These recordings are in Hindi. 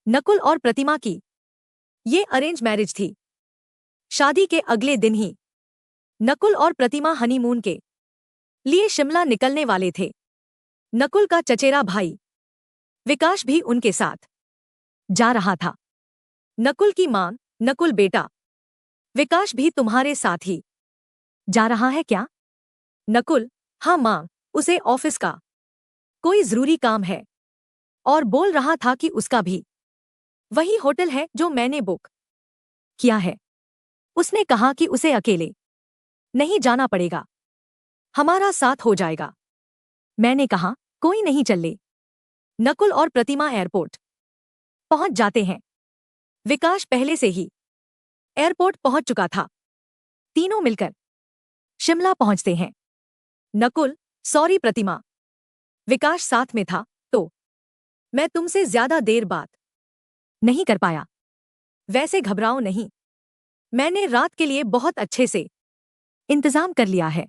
नकुल और प्रतिमा की ये अरेंज मैरिज थी। शादी के अगले दिन ही नकुल और प्रतिमा हनीमून के लिए शिमला निकलने वाले थे। नकुल का चचेरा भाई विकास भी उनके साथ जा रहा था। नकुल की मां, नकुल बेटा, विकास भी तुम्हारे साथ ही जा रहा है क्या? नकुल, हाँ मां, उसे ऑफिस का कोई जरूरी काम है और बोल रहा था कि उसका भी वही होटल है जो मैंने बुक किया है। उसने कहा कि उसे अकेले नहीं जाना पड़ेगा, हमारा साथ हो जाएगा। मैंने कहा कोई नहीं, चल ले। नकुल और प्रतिमा एयरपोर्ट पहुंच जाते हैं। विकास पहले से ही एयरपोर्ट पहुंच चुका था। तीनों मिलकर शिमला पहुंचते हैं। नकुल, सॉरी प्रतिमा, विकास साथ में था तो मैं तुमसे ज्यादा देर बात नहीं कर पाया। वैसे घबराओ नहीं, मैंने रात के लिए बहुत अच्छे से इंतजाम कर लिया है।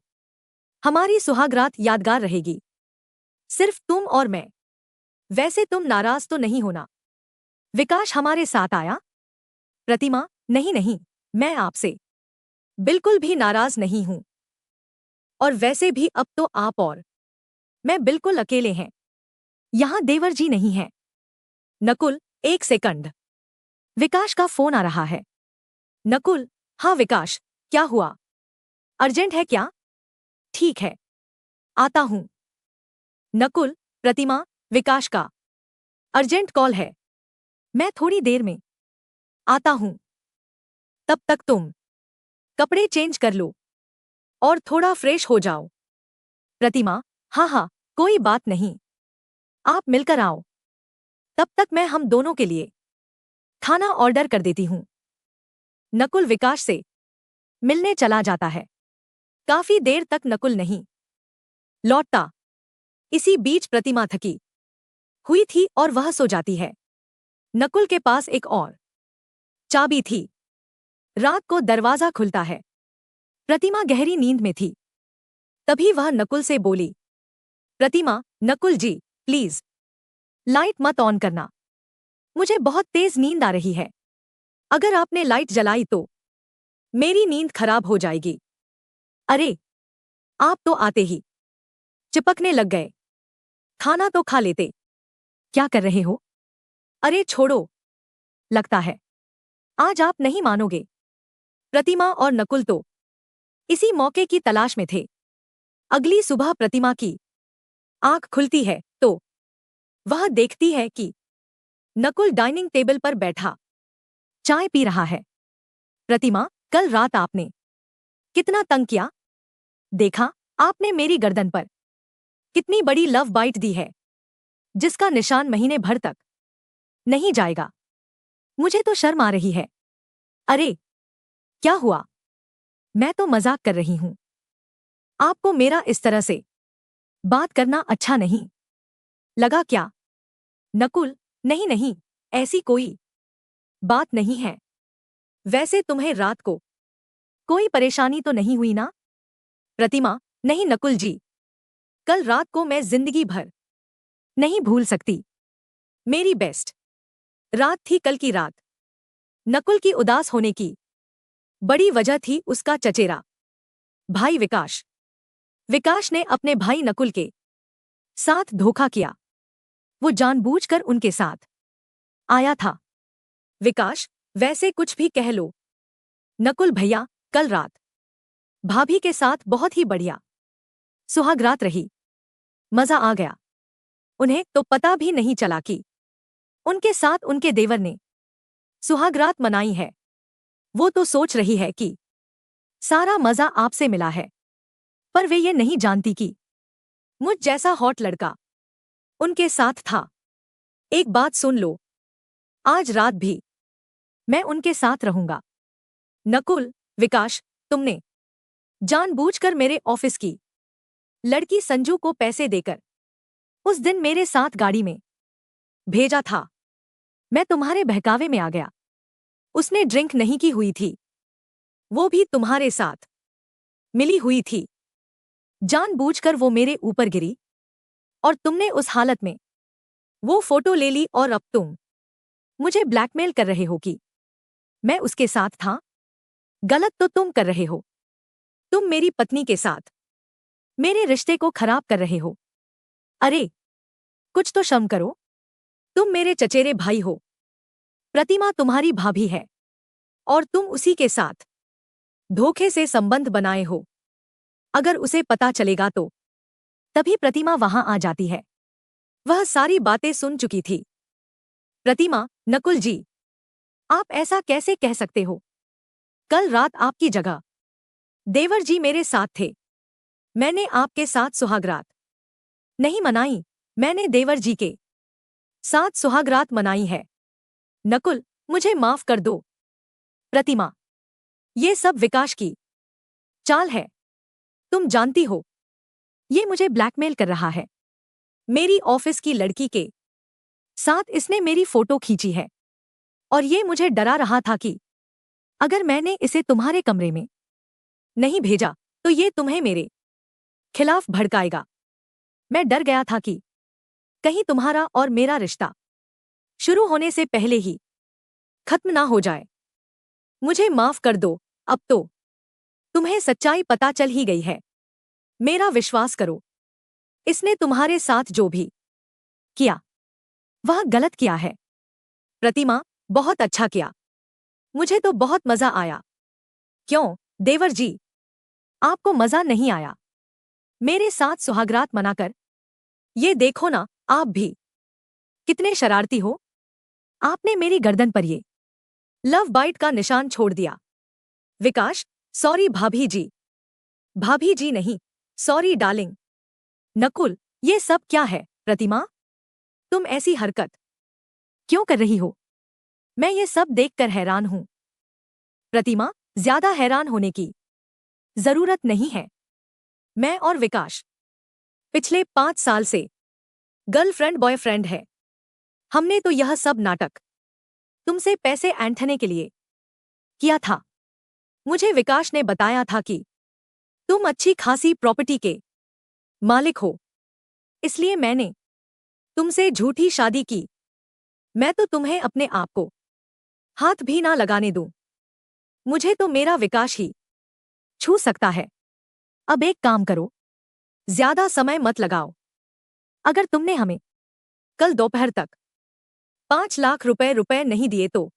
हमारी सुहागरात यादगार रहेगी, सिर्फ तुम और मैं। वैसे तुम नाराज तो नहीं होना? विकास हमारे साथ आया। प्रतिमा, नहीं नहीं, मैं आपसे बिल्कुल भी नाराज नहीं हूं। और वैसे भी अब तो आप और मैं बिल्कुल अकेले हैं, यहां देवर जी नहीं है। नकुल, एक सेकंड, विकास का फोन आ रहा है। नकुल, हाँ विकास, क्या हुआ? अर्जेंट है क्या? ठीक है, आता हूं। नकुल, प्रतिमा, विकास का अर्जेंट कॉल है, मैं थोड़ी देर में आता हूं। तब तक तुम कपड़े चेंज कर लो और थोड़ा फ्रेश हो जाओ। प्रतिमा, हाँ हाँ, कोई बात नहीं, आप मिलकर आओ। तब तक मैं हम दोनों के लिए खाना ऑर्डर कर देती हूं। नकुल विकास से मिलने चला जाता है। काफी देर तक नकुल नहीं लौटता। इसी बीच प्रतिमा थकी हुई थी और वह सो जाती है। नकुल के पास एक और चाबी थी। रात को दरवाजा खुलता है। प्रतिमा गहरी नींद में थी। तभी वह नकुल से बोली, प्रतिमा, नकुल जी, प्लीज लाइट मत ऑन करना, मुझे बहुत तेज नींद आ रही है। अगर आपने लाइट जलाई तो मेरी नींद खराब हो जाएगी। अरे, आप तो आते ही चिपकने लग गए, खाना तो खा लेते। क्या कर रहे हो? अरे छोड़ो, लगता है आज आप नहीं मानोगे। प्रतिमा और नकुल तो इसी मौके की तलाश में थे। अगली सुबह प्रतिमा की आंख खुलती है तो वह देखती है कि नकुल डाइनिंग टेबल पर बैठा चाय पी रहा है। प्रतिमा, कल रात आपने कितना तंग किया? देखा आपने मेरी गर्दन पर कितनी बड़ी लव बाइट दी है, जिसका निशान महीने भर तक नहीं जाएगा। मुझे तो शर्म आ रही है। अरे, क्या हुआ? मैं तो मजाक कर रही हूं। आपको मेरा इस तरह से बात करना अच्छा नहीं लगा क्या? नकुल, नहीं नहीं, ऐसी कोई बात नहीं है। वैसे तुम्हें रात को कोई परेशानी तो नहीं हुई ना? प्रतिमा, नहीं नकुल जी, कल रात को मैं जिंदगी भर नहीं भूल सकती। मेरी बेस्ट रात थी कल की रात। नकुल की उदास होने की बड़ी वजह थी उसका चचेरा भाई विकास। विकास ने अपने भाई नकुल के साथ धोखा किया। वो जानबूझकर उनके साथ आया था। विकास, वैसे कुछ भी कह लो, नकुल भैया, कल रात भाभी के साथ बहुत ही बढ़िया सुहागरात रही। मजा आ गया। उन्हें तो पता भी नहीं चला कि उनके साथ उनके देवर ने सुहागरात मनाई है। वो तो सोच रही है कि सारा मजा आपसे मिला है, पर वे ये नहीं जानती कि मुझ जैसा हॉट लड़का उनके साथ था। एक बात सुन लो, आज रात भी मैं उनके साथ रहूंगा। नकुल, विकास, तुमने जानबूझकर मेरे ऑफिस की लड़की संजू को पैसे देकर उस दिन मेरे साथ गाड़ी में भेजा था। मैं तुम्हारे बहकावे में आ गया। उसने ड्रिंक नहीं की हुई थी, वो भी तुम्हारे साथ मिली हुई थी। जानबूझकर वो मेरे ऊपर गिरी और तुमने उस हालत में वो फोटो ले ली और अब तुम मुझे ब्लैकमेल कर रहे हो कि मैं उसके साथ था? गलत तो तुम कर रहे हो। तुम मेरी पत्नी के साथ मेरे रिश्ते को खराब कर रहे हो। अरे, कुछ तो शर्म करो। तुम मेरे चचेरे भाई हो। प्रतिमा तुम्हारी भाभी है और तुम उसी के साथ धोखे से संबंध बनाए हो। अगर उसे पता चलेगा तो तभी प्रतिमा वहां आ जाती है। वह सारी बातें सुन चुकी थी। प्रतिमा, नकुल जी, आप ऐसा कैसे कह सकते हो? कल रात आपकी जगह देवर जी मेरे साथ थे। मैंने आपके साथ सुहागरात नहीं मनाई, मैंने देवर जी के साथ सुहागरात मनाई है। नकुल, मुझे माफ कर दो। प्रतिमा, ये सब विकास की चाल है। तुम जानती हो, ये मुझे ब्लैकमेल कर रहा है। मेरी ऑफिस की लड़की के साथ इसने मेरी फोटो खींची है और ये मुझे डरा रहा था कि अगर मैंने इसे तुम्हारे कमरे में नहीं भेजा तो ये तुम्हें मेरे खिलाफ भड़काएगा। मैं डर गया था कि कहीं तुम्हारा और मेरा रिश्ता शुरू होने से पहले ही खत्म ना हो जाए। मुझे माफ कर दो। अब तो तुम्हें सच्चाई पता चल ही गई है। मेरा विश्वास करो, इसने तुम्हारे साथ जो भी किया वह गलत किया है। प्रतिमा, बहुत अच्छा किया। मुझे तो बहुत मजा आया। क्यों देवर जी, आपको मजा नहीं आया मेरे साथ सुहागरात मनाकर? ये देखो ना, आप भी कितने शरारती हो। आपने मेरी गर्दन पर ये लव बाइट का निशान छोड़ दिया। विकास, सॉरी भाभी जी। भाभी जी नहीं, सॉरी डार्लिंग। नकुल, ये सब क्या है? प्रतिमा, तुम ऐसी हरकत क्यों कर रही हो? मैं ये सब देखकर हैरान हूं। प्रतिमा, ज्यादा हैरान होने की जरूरत नहीं है। मैं और विकास पिछले 5 साल से गर्लफ्रेंड बॉयफ्रेंड है। हमने तो यह सब नाटक तुमसे पैसे ऐंठने के लिए किया था। मुझे विकास ने बताया था कि तुम अच्छी खासी प्रॉपर्टी के मालिक हो, इसलिए मैंने तुमसे झूठी शादी की। मैं तो तुम्हें अपने आप को हाथ भी ना लगाने दूं। मुझे तो मेरा विकास ही छू सकता है। अब एक काम करो, ज्यादा समय मत लगाओ। अगर तुमने हमें कल दोपहर तक 5 लाख रुपए नहीं दिए तो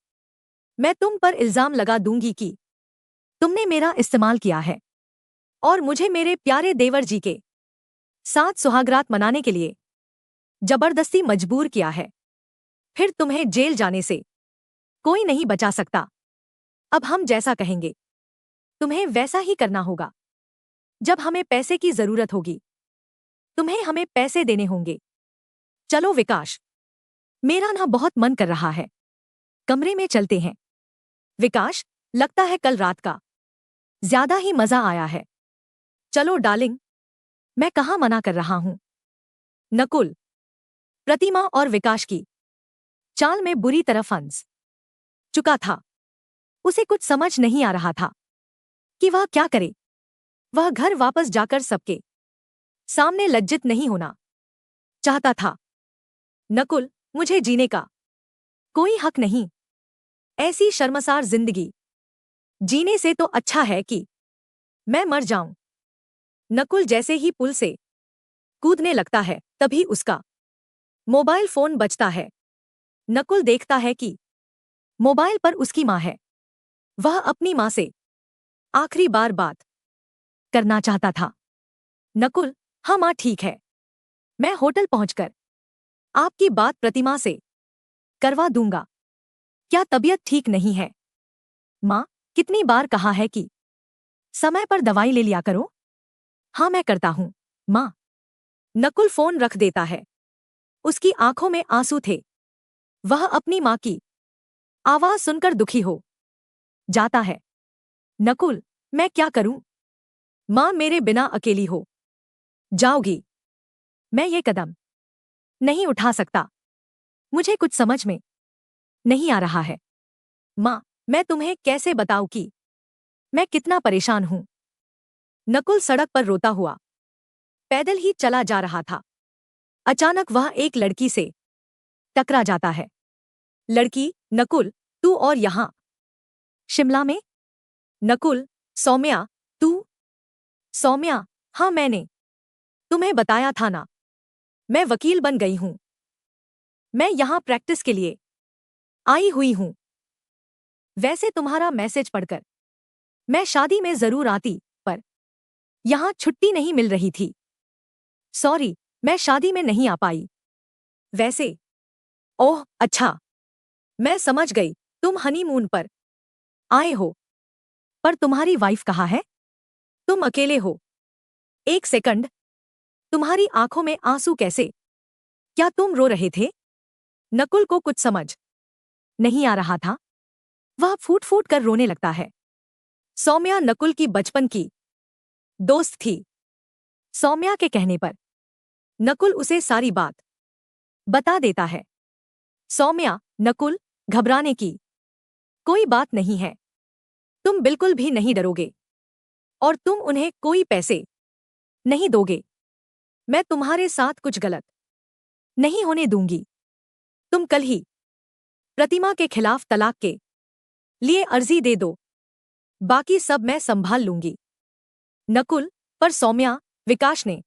मैं तुम पर इल्जाम लगा दूंगी कि तुमने मेरा इस्तेमाल किया है और मुझे मेरे प्यारे देवर जी के साथ सुहागरात मनाने के लिए जबरदस्ती मजबूर किया है। फिर तुम्हें जेल जाने से कोई नहीं बचा सकता। अब हम जैसा कहेंगे तुम्हें वैसा ही करना होगा। जब हमें पैसे की जरूरत होगी तुम्हें हमें पैसे देने होंगे। चलो विकास, मेरा ना बहुत मन कर रहा है। कमरे में चलते हैं। विकास, लगता है कल रात का ज्यादा ही मजा आया है। चलो डार्लिंग, मैं कहाँ मना कर रहा हूं। नकुल, प्रतिमा और विकास की चाल में बुरी तरह फंस चुका था। उसे कुछ समझ नहीं आ रहा था कि वह क्या करे। वह घर वापस जाकर सबके सामने लज्जित नहीं होना चाहता था। नकुल, मुझे जीने का कोई हक नहीं। ऐसी शर्मसार जिंदगी जीने से तो अच्छा है कि मैं मर जाऊं। नकुल जैसे ही पुल से कूदने लगता है तभी उसका मोबाइल फोन बजता है। नकुल देखता है कि मोबाइल पर उसकी मां है। वह अपनी मां से आखिरी बार बात करना चाहता था। नकुल, हाँ मां ठीक है। मैं होटल पहुंचकर आपकी बात प्रतिमा से करवा दूंगा। क्या तबीयत ठीक नहीं है? मां, कितनी बार कहा है कि समय पर दवाई ले लिया करो। हाँ मैं करता हूं मां। नकुल फोन रख देता है। उसकी आंखों में आंसू थे। वह अपनी मां की आवाज सुनकर दुखी हो जाता है। नकुल, मैं क्या करूं? मां मेरे बिना अकेली हो जाओगी। मैं ये कदम नहीं उठा सकता। मुझे कुछ समझ में नहीं आ रहा है। मां, मैं तुम्हें कैसे बताऊं कि मैं कितना परेशान हूं। नकुल सड़क पर रोता हुआ पैदल ही चला जा रहा था। अचानक वह एक लड़की से टकरा जाता है। लड़की, नकुल, तू और यहाँ शिमला में? नकुल, सौम्या, तू? सौम्या, हाँ मैंने तुम्हें बताया था ना, मैं वकील बन गई हूँ। मैं यहाँ प्रैक्टिस के लिए आई हुई हूँ। वैसे तुम्हारा मैसेज पढ़कर मैं शादी में जरूर आती, पर यहाँ छुट्टी नहीं मिल रही थी। सॉरी, मैं शादी में नहीं आ पाई। वैसे, ओह अच्छा, मैं समझ गई, तुम हनीमून पर आए हो। पर तुम्हारी वाइफ कहाँ है? तुम अकेले हो। एक सेकंड, तुम्हारी आंखों में आंसू कैसे? क्या तुम रो रहे थे? नकुल को कुछ समझ नहीं आ रहा था। वह फूट फूट कर रोने लगता है। सौम्या नकुल की बचपन की दोस्त थी। सौम्या के कहने पर नकुल उसे सारी बात बता देता है। सौम्या, नकुल, घबराने की कोई बात नहीं है। तुम बिल्कुल भी नहीं डरोगे और तुम उन्हें कोई पैसे नहीं दोगे। मैं तुम्हारे साथ कुछ गलत नहीं होने दूंगी। तुम कल ही प्रतिमा के खिलाफ तलाक के लिए अर्जी दे दो। बाकी सब मैं संभाल लूंगी। नकुल, पर सौम्या, विकास ने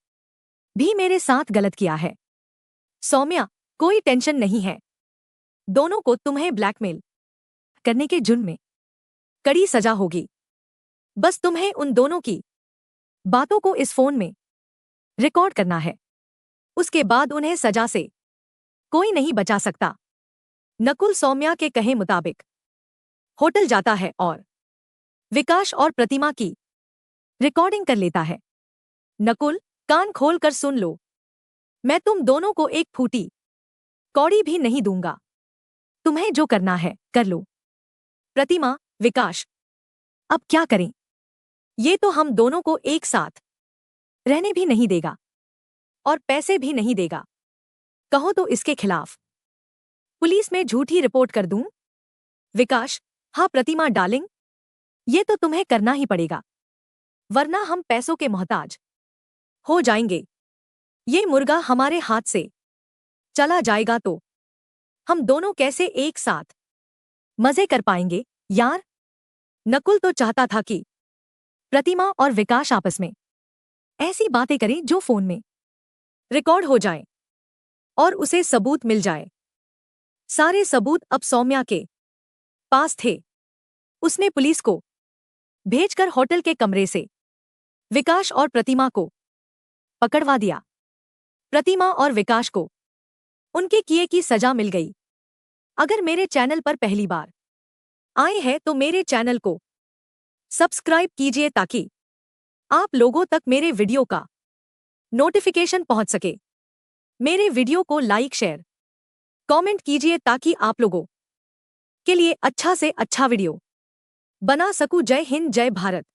भी मेरे साथ गलत किया है। सौम्या, कोई टेंशन नहीं है। दोनों को तुम्हें ब्लैकमेल करने के जुर्म में कड़ी सजा होगी। बस तुम्हें उन दोनों की बातों को इस फोन में रिकॉर्ड करना है। उसके बाद उन्हें सजा से कोई नहीं बचा सकता। नकुल सौम्या के कहे मुताबिक होटल जाता है और विकास और प्रतिमा की रिकॉर्डिंग कर लेता है। नकुल, कान खोलकर सुन लो। मैं तुम दोनों को एक फूटी कौड़ी भी नहीं दूंगा। तुम्हें जो करना है कर लो। प्रतिमा, विकास, अब क्या करें? ये तो हम दोनों को एक साथ रहने भी नहीं देगा और पैसे भी नहीं देगा। कहो तो इसके खिलाफ पुलिस में झूठी रिपोर्ट कर दूं? विकास, हाँ प्रतिमा डार्लिंग, ये तो तुम्हें करना ही पड़ेगा, वरना हम पैसों के मोहताज हो जाएंगे। ये मुर्गा हमारे हाथ से चला जाएगा तो हम दोनों कैसे एक साथ मजे कर पाएंगे यार? नकुल तो चाहता था कि प्रतिमा और विकास आपस में ऐसी बातें करें जो फोन में रिकॉर्ड हो जाए और उसे सबूत मिल जाए। सारे सबूत अब सौम्या के पास थे। उसने पुलिस को भेजकर होटल के कमरे से विकास और प्रतिमा को पकड़वा दिया। प्रतिमा और विकास को उनके किए की सजा मिल गई। अगर मेरे चैनल पर पहली बार आए हैं तो मेरे चैनल को सब्सक्राइब कीजिए ताकि आप लोगों तक मेरे वीडियो का नोटिफिकेशन पहुंच सके। मेरे वीडियो को लाइक, शेयर, कमेंट कीजिए ताकि आप लोगों के लिए अच्छा से अच्छा वीडियो बना सकूं। जय हिंद, जय भारत।